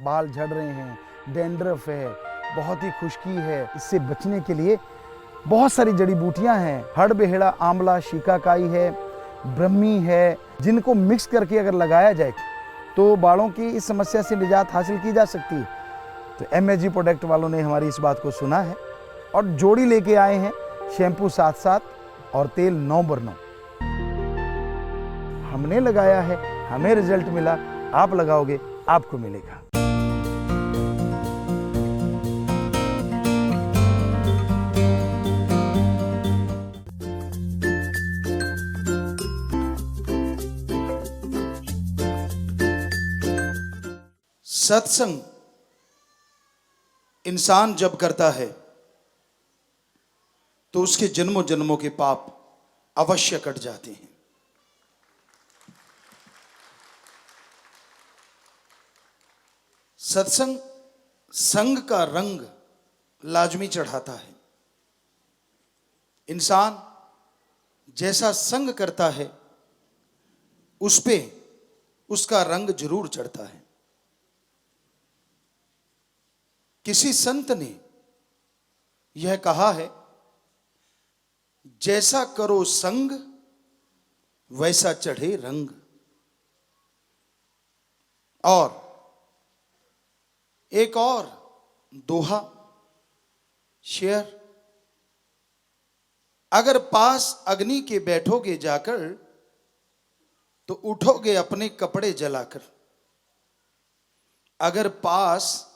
बाल झड़ रहे हैं, डैंड्रफ है, बहुत ही खुश्की है, इससे बचने के लिए बहुत सारी जड़ी बूटियां हैं। हड़बेहड़ा, आंवला, शिकाकाई है, ब्रह्मी है, जिनको मिक्स करके अगर लगाया जाए तो बालों की इस समस्या से निजात हासिल की जा सकती है। तो MSG प्रोडक्ट वालों ने हमारी इस बात को सुना है और जोड़ी लेके आए हैं, शैम्पू 7-7 और तेल 9/9। हमने लगाया है, हमें रिजल्ट मिला, आप लगाओगे आपको मिलेगा। सत्संग इंसान जब करता है तो उसके जन्मों जन्मों के पाप अवश्य कट जाते हैं। सत्संग संग का रंग लाजमी चढ़ाता है। इंसान जैसा संग करता है उस पे उसका रंग जरूर चढ़ता है। किसी संत ने यह कहा है, जैसा करो संग वैसा चढ़े रंग। और एक और दोहा शेयर, अगर पास अग्नि के बैठोगे जाकर तो उठोगे अपने कपड़े जलाकर। अगर पास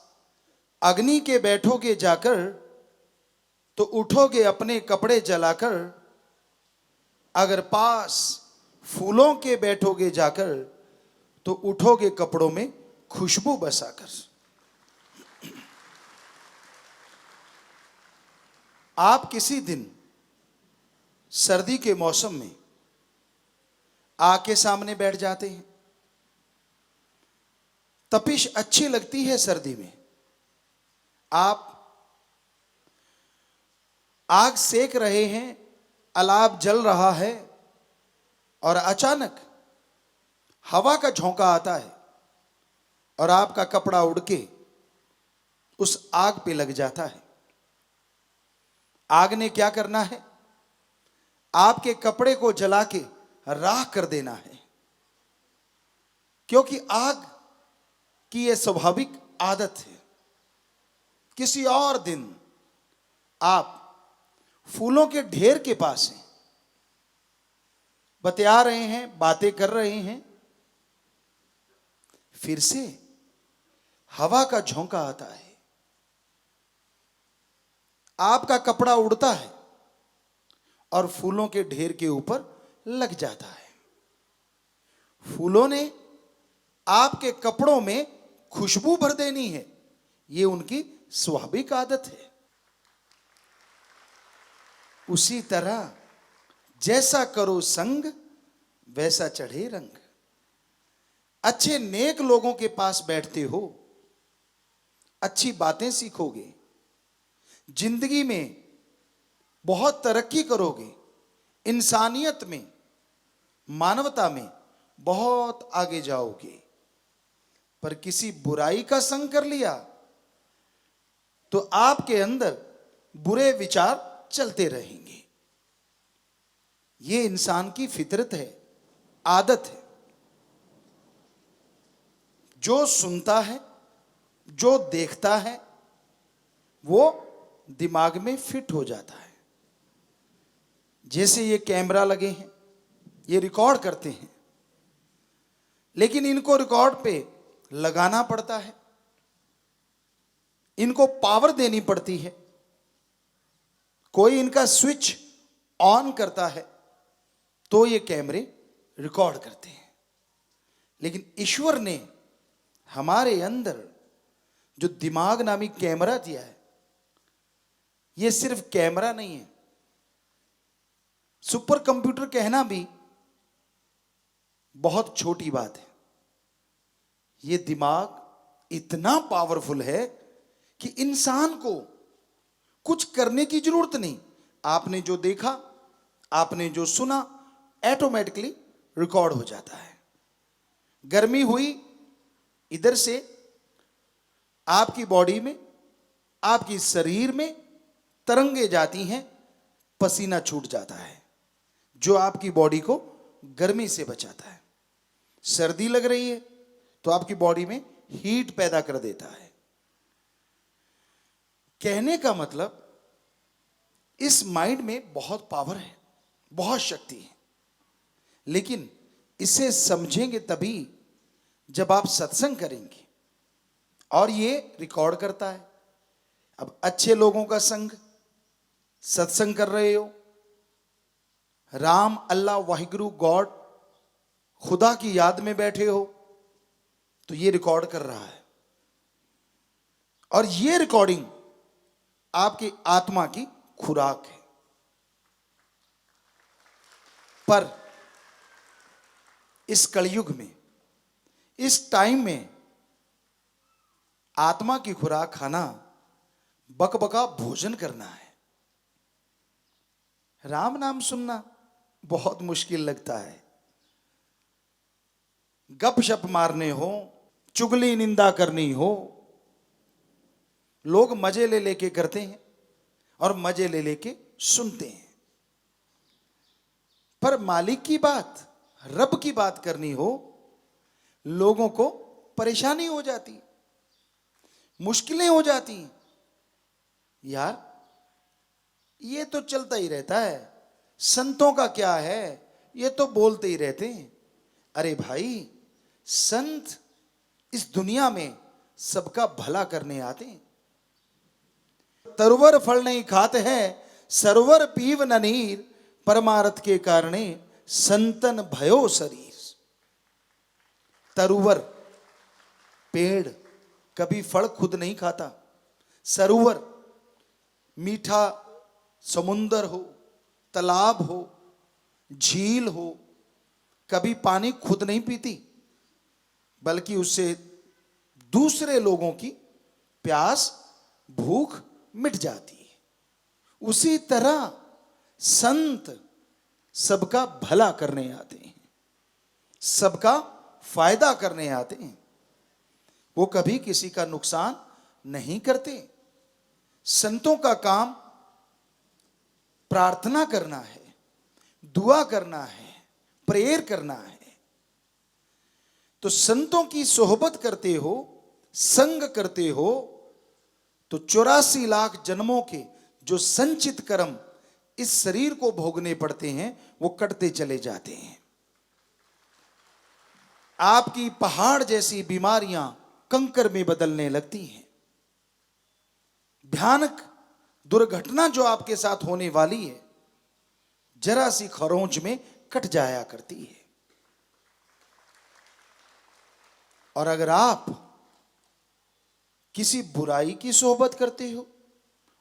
अग्नि के बैठोगे जाकर तो उठोगे अपने कपड़े जलाकर। अगर पास फूलों के बैठोगे जाकर तो उठोगे कपड़ों में खुशबू बसाकर। आप किसी दिन सर्दी के मौसम में आग के सामने बैठ जाते हैं। तपिश अच्छी लगती है सर्दी में, आप आग सेक रहे हैं, अलाव जल रहा है और अचानक हवा का झोंका आता है और आपका कपड़ा उड़ के उस आग पे लग जाता है। आग ने क्या करना है? आपके कपड़े को जला के राख कर देना है, क्योंकि आग की यह स्वाभाविक आदत है। किसी और दिन आप फूलों के ढेर के पास हैं, बतिया रहे हैं, बातें कर रहे हैं, फिर से हवा का झोंका आता है, आपका कपड़ा उड़ता है और फूलों के ढेर के ऊपर लग जाता है। फूलों ने आपके कपड़ों में खुशबू भर देनी है, यह उनकी स्वाभाविक आदत है। उसी तरह जैसा करो संग वैसा चढ़े रंग। अच्छे नेक लोगों के पास बैठते हो, अच्छी बातें सीखोगे, जिंदगी में बहुत तरक्की करोगे, इंसानियत में, मानवता में बहुत आगे जाओगे। पर किसी बुराई का संग कर लिया तो आपके अंदर बुरे विचार चलते रहेंगे। ये इंसान की फितरत है, आदत है। जो सुनता है, जो देखता है, वो दिमाग में फिट हो जाता है। जैसे ये कैमरा लगे हैं, ये रिकॉर्ड करते हैं, लेकिन इनको रिकॉर्ड पे लगाना पड़ता है, इनको पावर देनी पड़ती है। कोई इनका स्विच ऑन करता है तो ये कैमरे रिकॉर्ड करते हैं। लेकिन ईश्वर ने हमारे अंदर जो दिमाग नामी कैमरा दिया है, ये सिर्फ कैमरा नहीं है, सुपर कंप्यूटर कहना भी बहुत छोटी बात है। ये दिमाग इतना पावरफुल है कि इंसान को कुछ करने की जरूरत नहीं। आपने जो देखा, आपने जो सुना, ऑटोमेटिकली रिकॉर्ड हो जाता है। गर्मी हुई, इधर से आपकी बॉडी में, आपकी शरीर में तरंगे जाती हैं, पसीना छूट जाता है, जो आपकी बॉडी को गर्मी से बचाता है। सर्दी लग रही है तो आपकी बॉडी में हीट पैदा कर देता है। कहने का मतलब, इस माइंड में बहुत पावर है, बहुत शक्ति है, लेकिन इसे समझेंगे तभी जब आप सत्संग करेंगे। और ये रिकॉर्ड करता है। अब अच्छे लोगों का संग, सत्संग कर रहे हो, राम, अल्लाह, वाहिगुरु, गॉड, खुदा की याद में बैठे हो, तो ये रिकॉर्ड कर रहा है। और ये रिकॉर्डिंग आपकी आत्मा की खुराक है। पर इस कलयुग में, इस टाइम में आत्मा की खुराक खाना बकबका भोजन करना है। राम नाम सुनना बहुत मुश्किल लगता है। गपशप मारने हो, चुगली निंदा करनी हो, लोग मजे ले लेके करते हैं और मजे ले लेके सुनते हैं। पर मालिक की बात, रब की बात करनी हो, लोगों को परेशानी हो जाती, मुश्किलें हो जाती। यार ये तो चलता ही रहता है, संतों का क्या है, ये तो बोलते ही रहते हैं। अरे भाई, संत इस दुनिया में सबका भला करने आते हैं। तरवर फल नहीं खाते हैं, सरवर पीव न नीर, परमार्थ के कारणे संतन भयो शरीर। तरुवर पेड़ कभी फल खुद नहीं खाता। सरोवर मीठा समुंदर हो, तालाब हो, झील हो, कभी पानी खुद नहीं पीती, बल्कि उससे दूसरे लोगों की प्यास, भूख मिट जाती है। उसी तरह संत सबका भला करने आते हैं, सबका फायदा करने आते हैं। वो कभी किसी का नुकसान नहीं करते। संतों का काम प्रार्थना करना है, दुआ करना है, प्रेयर करना है। तो संतों की सोहबत करते हो, संग करते हो, तो 84 लाख जन्मों के जो संचित कर्म इस शरीर को भोगने पड़ते हैं, वो कटते चले जाते हैं। आपकी पहाड़ जैसी बीमारियां कंकर में बदलने लगती हैं। भयानक दुर्घटना जो आपके साथ होने वाली है, जरा सी खरोंच में कट जाया करती है। और अगर आप किसी बुराई की सोहबत करते हो,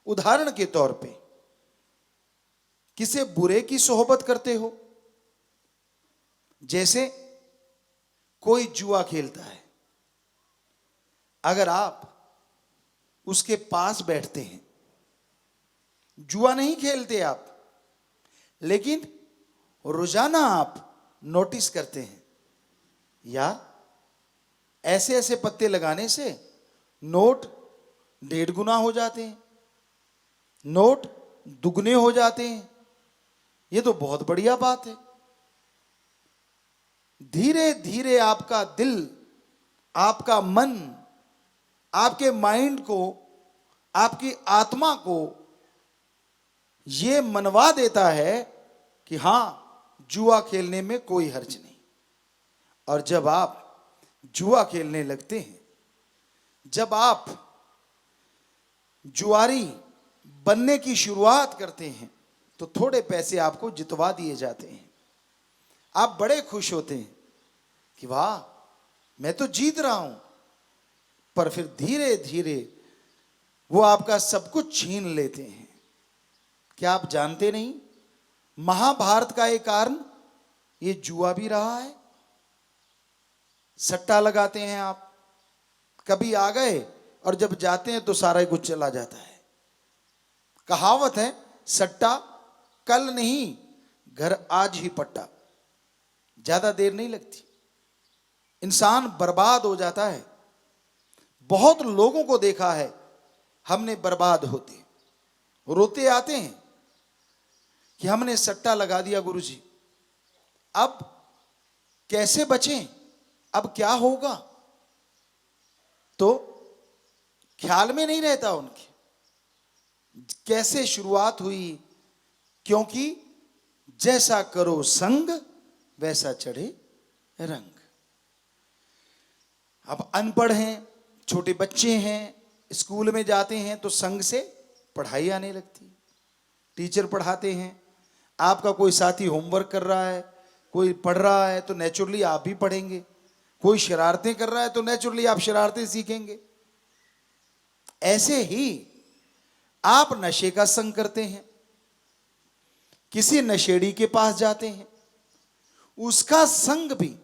उदाहरण के तौर पे किसी बुरे की सोहबत करते हो, जैसे कोई जुआ खेलता है, अगर आप उसके पास बैठते हैं, जुआ नहीं खेलते आप, लेकिन रोजाना आप नोटिस करते हैं, यार ऐसे ऐसे पत्ते लगाने से नोट 1.5 गुना हो जाते हैं, नोट दुगने हो जाते हैं, ये तो बहुत बढ़िया बात है। धीरे धीरे आपका दिल, आपका मन, आपके माइंड को, आपकी आत्मा को ये मनवा देता है कि हां, जुआ खेलने में कोई हर्ज नहीं। और जब आप जुआ खेलने लगते हैं, जब आप जुआरी बनने की शुरुआत करते हैं, तो थोड़े पैसे आपको जितवा दिए जाते हैं। आप बड़े खुश होते हैं कि वाह, मैं तो जीत रहा हूं। पर फिर धीरे धीरे वो आपका सब कुछ छीन लेते हैं। क्या आप जानते नहीं, महाभारत का एक कारण ये जुआ भी रहा है। सट्टा लगाते हैं आप, कभी आ गए और जब जाते हैं तो सारा कुछ चला जाता है। कहावत है, सट्टा कल नहीं, घर आज ही पट्टा। ज्यादा देर नहीं लगती, इंसान बर्बाद हो जाता है। बहुत लोगों को देखा है हमने बर्बाद होते रोते आते हैं कि हमने सट्टा लगा दिया गुरुजी, अब कैसे बचें, अब क्या होगा, तो ख्याल में नहीं रहता उनके कैसे शुरुआत हुई, क्योंकि जैसा करो संग वैसा चढ़े रंग। अब अनपढ़ हैं, छोटे बच्चे हैं, स्कूल में जाते हैं तो संग से पढ़ाई आने लगती, टीचर पढ़ाते हैं, आपका कोई साथी होमवर्क कर रहा है, कोई पढ़ रहा है तो नेचुरली आप भी पढ़ेंगे, कोई शरारतें कर रहा है तो नेचुरली आप शरारतें सीखेंगे। ऐसे ही आप नशे का संग करते हैं, किसी नशेड़ी के पास जाते हैं, उसका संग भी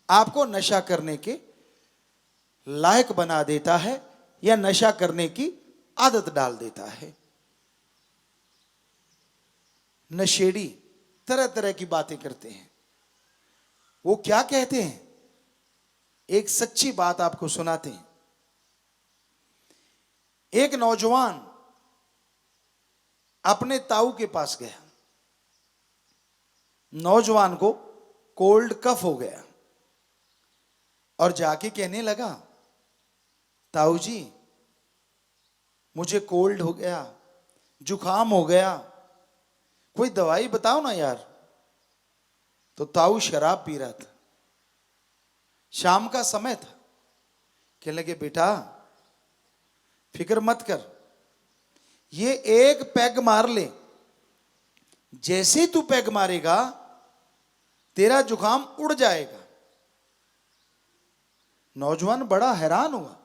आपको नशा करने के लायक बना देता है या नशा करने की आदत डाल देता है। नशेड़ी तरह तरह की बातें करते हैं। वो क्या कहते हैं, एक सच्ची बात आपको सुनाते हैं। एक नौजवान अपने ताऊ के पास गया, नौजवान को कोल्ड कफ हो गया और जाके कहने लगा, ताऊ जी मुझे कोल्ड हो गया, जुकाम हो गया, कोई दवाई बताओ ना यार। तो ताऊ शराब पी रहा था, शाम का समय था। कहने लगे, बेटा फिक्र मत कर, ये एक पैग मार ले, जैसे तू पैग मारेगा तेरा जुकाम उड़ जाएगा। नौजवान बड़ा हैरान हुआ,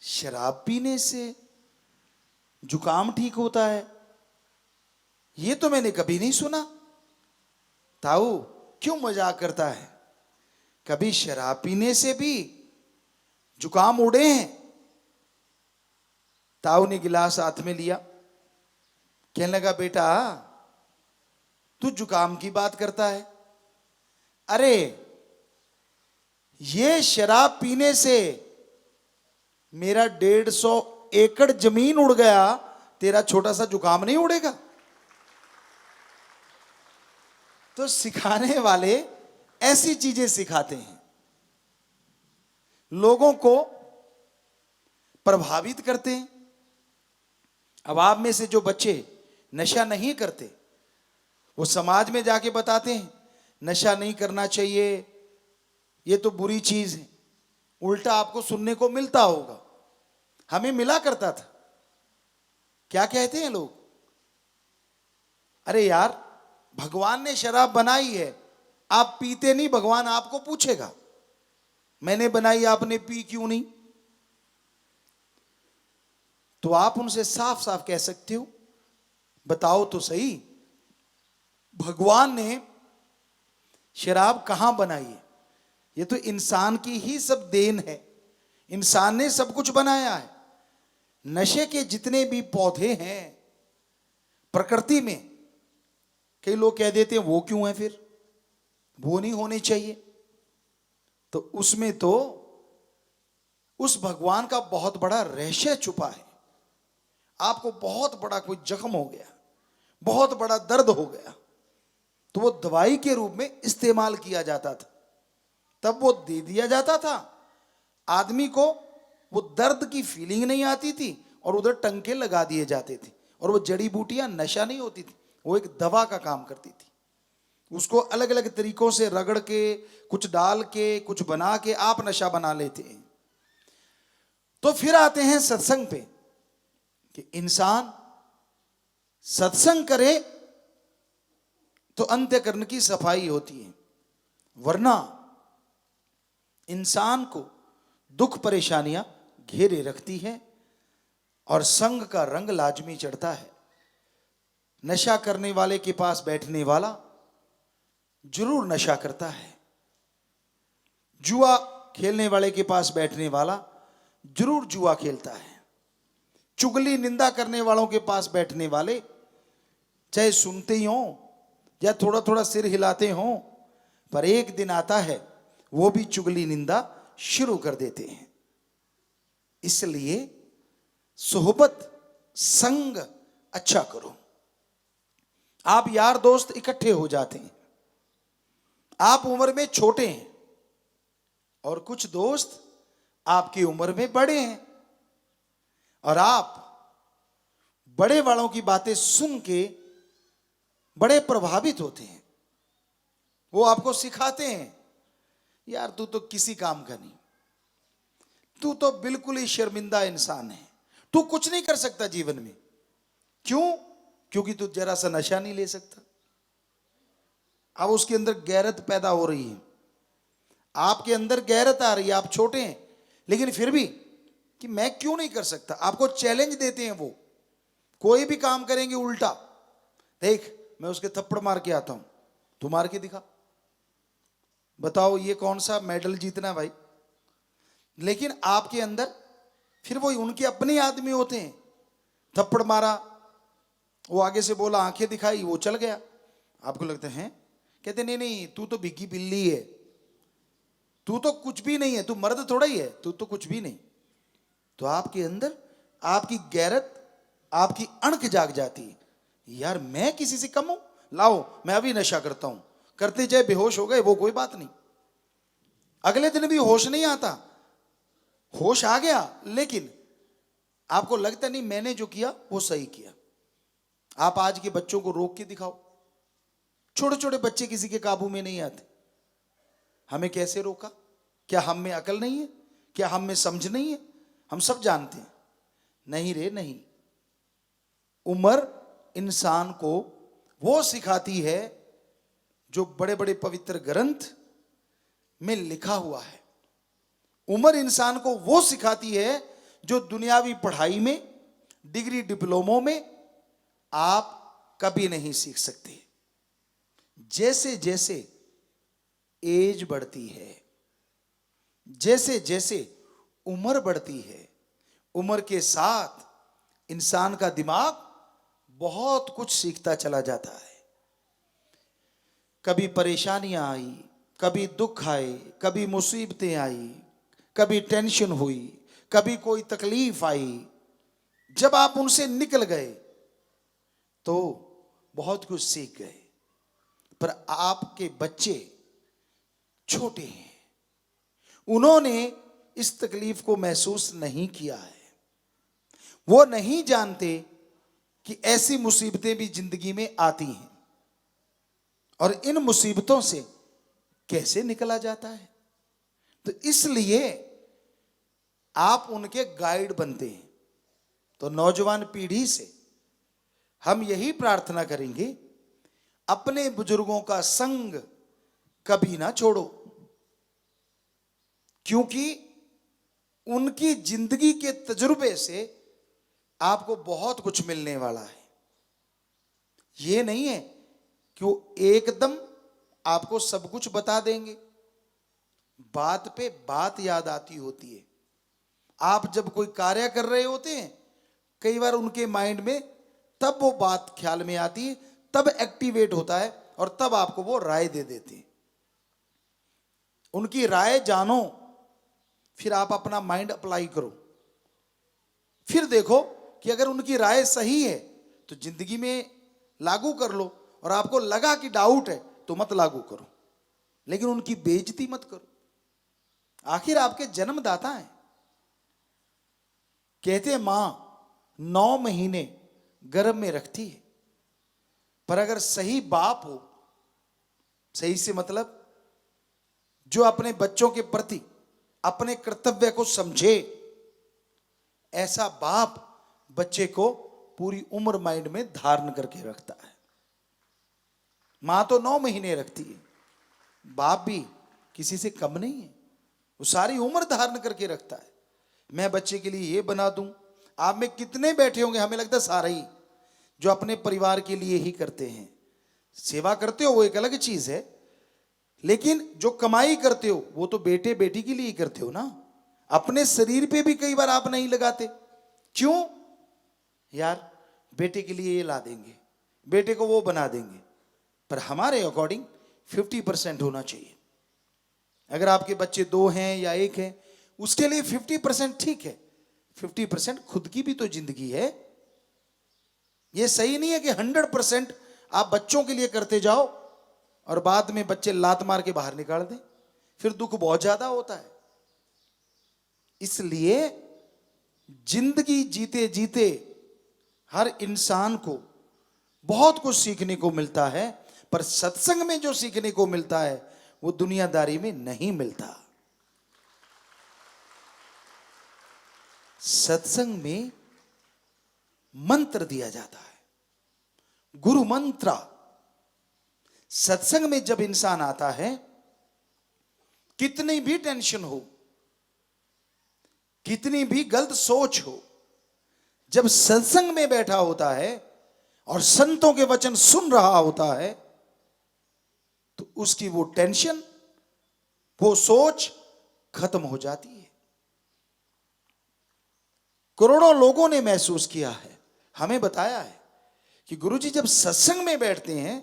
शराब पीने से जुकाम ठीक होता है, ये तो मैंने कभी नहीं सुना। ताऊ क्यों मजाक करता है, कभी शराब पीने से भी जुकाम उड़े हैं? ताऊ ने गिलास हाथ में लिया, कहने लगा, बेटा तू जुकाम की बात करता है, अरे ये शराब पीने से मेरा 150 एकड़ जमीन उड़ गया, तेरा छोटा सा जुकाम नहीं उड़ेगा? तो सिखाने वाले ऐसी चीजें सिखाते हैं, लोगों को प्रभावित करते हैं। अब आप में से जो बच्चे नशा नहीं करते, वो समाज में जाके बताते हैं नशा नहीं करना चाहिए, ये तो बुरी चीज है। उल्टा आपको सुनने को मिलता होगा, हमें मिला करता था। क्या कहते हैं लोग, अरे यार भगवान ने शराब बनाई है, आप पीते नहीं, भगवान आपको पूछेगा मैंने बनाई आपने पी क्यों नहीं? तो आप उनसे साफ साफ कह सकते हो, बताओ तो सही, भगवान ने शराब कहां बनाई है? ये तो इंसान की ही सब देन है, इंसान ने सब कुछ बनाया है। नशे के जितने भी पौधे हैं प्रकृति में, कई लोग कह देते हैं वो क्यों है, फिर वो नहीं होने चाहिए। तो उसमें तो उस भगवान का बहुत बड़ा रहस्य छुपा है। आपको बहुत बड़ा कोई जख्म हो गया, बहुत बड़ा दर्द हो गया, तो वो दवाई के रूप में इस्तेमाल किया जाता था, तब वो दे दिया जाता था आदमी को। वो दर्द की फीलिंग नहीं आती थी और उधर टंके लगा दिए जाते थे, और वो जड़ी बूटियां नशा नहीं होती थी, वो एक दवा का काम करती थी। उसको अलग अलग तरीकों से रगड़ के, कुछ डाल के, कुछ बना के आप नशा बना लेते हैं। तो फिर आते हैं सत्संग पे कि इंसान सत्संग करे तो अंतःकरण की सफाई होती है, वरना इंसान को दुख परेशानियां घेरे रखती है और संग का रंग लाजमी चढ़ता है। नशा करने वाले के पास बैठने वाला जरूर नशा करता है, जुआ खेलने वाले के पास बैठने वाला जरूर जुआ खेलता है, चुगली निंदा करने वालों के पास बैठने वाले चाहे सुनते ही हों या थोड़ा थोड़ा सिर हिलाते हों, पर एक दिन आता है वो भी चुगली निंदा शुरू कर देते हैं। इसलिए सोहबत संग अच्छा करो। आप यार दोस्त इकट्ठे हो जाते हैं, आप उम्र में छोटे हैं और कुछ दोस्त आपकी उम्र में बड़े हैं, और आप बड़े वालों की बातें सुन के बड़े प्रभावित होते हैं। वो आपको सिखाते हैं, यार तू तो किसी काम का नहीं, तू तो बिल्कुल ही शर्मिंदा इंसान है, तू कुछ नहीं कर सकता जीवन में। क्यों? क्योंकि तू जरा सा नशा नहीं ले सकता। अब उसके अंदर गैरत पैदा हो रही है, आपके अंदर गैरत आ रही है। आप छोटे हैं लेकिन फिर भी कि मैं क्यों नहीं कर सकता, आपको चैलेंज देते हैं। वो कोई भी काम करेंगे उल्टा, देख मैं उसके थप्पड़ मार के आता हूं, तू मार के दिखा, बताओ ये कौन सा मेडल जीतना है भाई। लेकिन आपके अंदर फिर वो उनके अपने आदमी होते हैं। थप्पड़ मारा, वो आगे से बोला, आंखें दिखाई, वो चल गया। आपको लगता है, कहते नहीं नहीं तू तो भिगी बिल्ली है, तू तो कुछ भी नहीं है, तू मर्द थोड़ा ही है, तू तो कुछ भी नहीं। तो आपके अंदर आपकी गैरत, आपकी अणख जाग जाती है, यार मैं किसी से कम हूं, लाओ मैं अभी नशा करता हूं। करते चाहे बेहोश हो गए वो कोई बात नहीं, अगले दिन भी होश नहीं आता, होश आ गया लेकिन आपको लगता नहीं मैंने जो किया वो सही किया। आप आज के बच्चों को रोक के दिखाओ, छोटे छोटे बच्चे किसी के काबू में नहीं आते। हमें कैसे रोका? क्या हम में अकल नहीं है? क्या हम में समझ नहीं है? हम सब जानते हैं। नहीं रे नहीं, उम्र इंसान को वो सिखाती है जो बड़े बड़े पवित्र ग्रंथ में लिखा हुआ है। उम्र इंसान को वो सिखाती है जो दुनियावी पढ़ाई में, डिग्री डिप्लोमों में आप कभी नहीं सीख सकते। जैसे जैसे एज बढ़ती है, जैसे जैसे उम्र बढ़ती है, उम्र के साथ इंसान का दिमाग बहुत कुछ सीखता चला जाता है। कभी परेशानियां आई, कभी दुख आए, कभी मुसीबतें आई, कभी टेंशन हुई, कभी कोई तकलीफ आई। जब आप उनसे निकल गए तो बहुत कुछ सीख गए। पर आपके बच्चे छोटे हैं, उन्होंने इस तकलीफ को महसूस नहीं किया है। वो नहीं जानते कि ऐसी मुसीबतें भी जिंदगी में आती हैं और इन मुसीबतों से कैसे निकला जाता है। तो इसलिए आप उनके गाइड बनते हैं। तो नौजवान पीढ़ी से हम यही प्रार्थना करेंगे, अपने बुजुर्गों का संग कभी ना छोड़ो, क्योंकि उनकी जिंदगी के तजुर्बे से आपको बहुत कुछ मिलने वाला है। ये नहीं है कि वो एकदम आपको सब कुछ बता देंगे, बात पे बात याद आती होती है। आप जब कोई कार्य कर रहे होते हैं, कई बार उनके माइंड में तब वो बात ख्याल में आती है, तब एक्टिवेट होता है और तब आपको वो राय दे देते हैं। उनकी राय जानो, फिर आप अपना माइंड अप्लाई करो, फिर देखो कि अगर उनकी राय सही है तो जिंदगी में लागू कर लो, और आपको लगा कि डाउट है तो मत लागू करो, लेकिन उनकी बेइज्जती मत करो। आखिर आपके जन्मदाता हैं। कहते हैं मां 9 महीने गर्भ में रखती है, पर अगर सही बाप हो, सही से मतलब जो अपने बच्चों के प्रति अपने कर्तव्य को समझे, ऐसा बाप बच्चे को पूरी उम्र माइंड में धारण करके रखता है। मां तो 9 महीने रखती है, बाप भी किसी से कम नहीं है, वो सारी उम्र धारण करके रखता है। मैं बच्चे के लिए ये बना दूं। आप में कितने बैठे होंगे, हमें लगता है सारे ही, जो अपने परिवार के लिए ही करते हैं। सेवा करते हो वो एक अलग चीज है, लेकिन जो कमाई करते हो वो तो बेटे बेटी के लिए ही करते हो ना। अपने शरीर पे भी कई बार आप नहीं लगाते। क्यों? यार बेटे के लिए ये ला देंगे, बेटे को वो बना देंगे। पर हमारे अकॉर्डिंग 50% होना चाहिए। अगर आपके बच्चे 2 हैं या 1 है, उसके लिए 50% ठीक है, 50% खुद की भी तो जिंदगी है। ये सही नहीं है कि 100% आप बच्चों के लिए करते जाओ और बाद में बच्चे लात मार के बाहर निकाल दें, फिर दुख बहुत ज्यादा होता है। इसलिए जिंदगी जीते जीते हर इंसान को बहुत कुछ सीखने को मिलता है, पर सत्संग में जो सीखने को मिलता है वो दुनियादारी में नहीं मिलता। सत्संग में मंत्र दिया जाता है, गुरु मंत्र। सत्संग में जब इंसान आता है, कितनी भी टेंशन हो, कितनी भी गलत सोच हो, जब सत्संग में बैठा होता है और संतों के वचन सुन रहा होता है, तो उसकी वो टेंशन, वो सोच खत्म हो जाती है। करोड़ों लोगों ने महसूस किया है, हमें बताया है कि गुरुजी जब सत्संग में बैठते हैं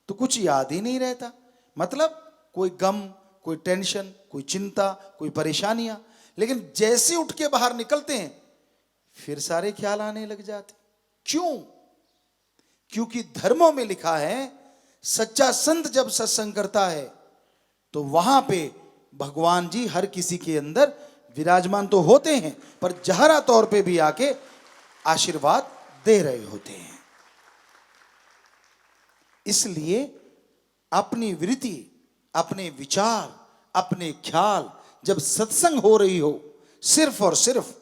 तो कुछ याद ही नहीं रहता। मतलब कोई गम, कोई टेंशन, कोई चिंता, कोई परेशानियां, लेकिन जैसे उठ के बाहर निकलते हैं फिर सारे ख्याल आने लग जाते। क्यों? क्योंकि धर्मों में लिखा है, सच्चा संत जब सत्संग करता है तो वहां पे भगवान जी हर किसी के अंदर विराजमान तो होते हैं, पर जहरा तौर पे भी आके आशीर्वाद दे रहे होते हैं। इसलिए अपनी वृत्ति, अपने विचार, अपने ख्याल जब सत्संग हो रही हो, सिर्फ और सिर्फ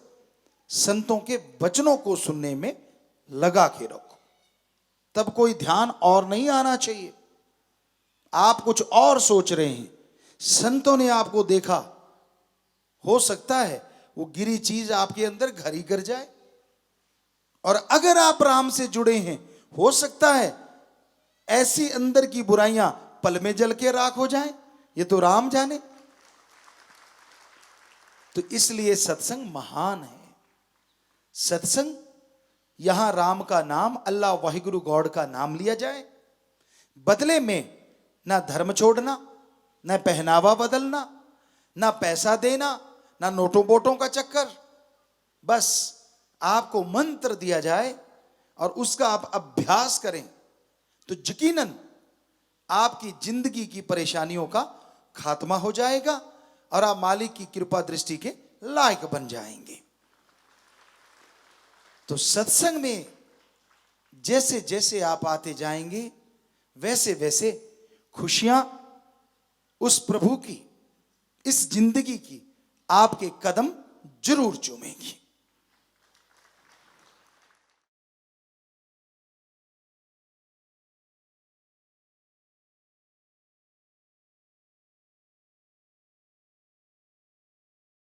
संतों के वचनों को सुनने में लगा के रखो। तब कोई ध्यान और नहीं आना चाहिए। आप कुछ और सोच रहे हैं, संतों ने आपको देखा, हो सकता है वो गिरी चीज आपके अंदर घर ही कर जाए। और अगर आप राम से जुड़े हैं, हो सकता है ऐसी अंदर की बुराइयां पल में जल के राख हो जाएं। ये तो राम जाने। तो इसलिए सत्संग महान है। सत्संग, यहां राम का नाम, अल्लाह वाहिगुरु गॉड का नाम लिया जाए, बदले में ना धर्म छोड़ना, ना पहनावा बदलना, ना पैसा देना, ना नोटों बोटों का चक्कर। बस आपको मंत्र दिया जाए और उसका आप अभ्यास करें तो यकीनन आपकी जिंदगी की परेशानियों का खात्मा हो जाएगा और आप मालिक की कृपा दृष्टि के लायक बन जाएंगे। तो सत्संग में जैसे जैसे आप आते जाएंगे, वैसे वैसे खुशियां उस प्रभु की, इस जिंदगी की आपके कदम जरूर चूमेंगी।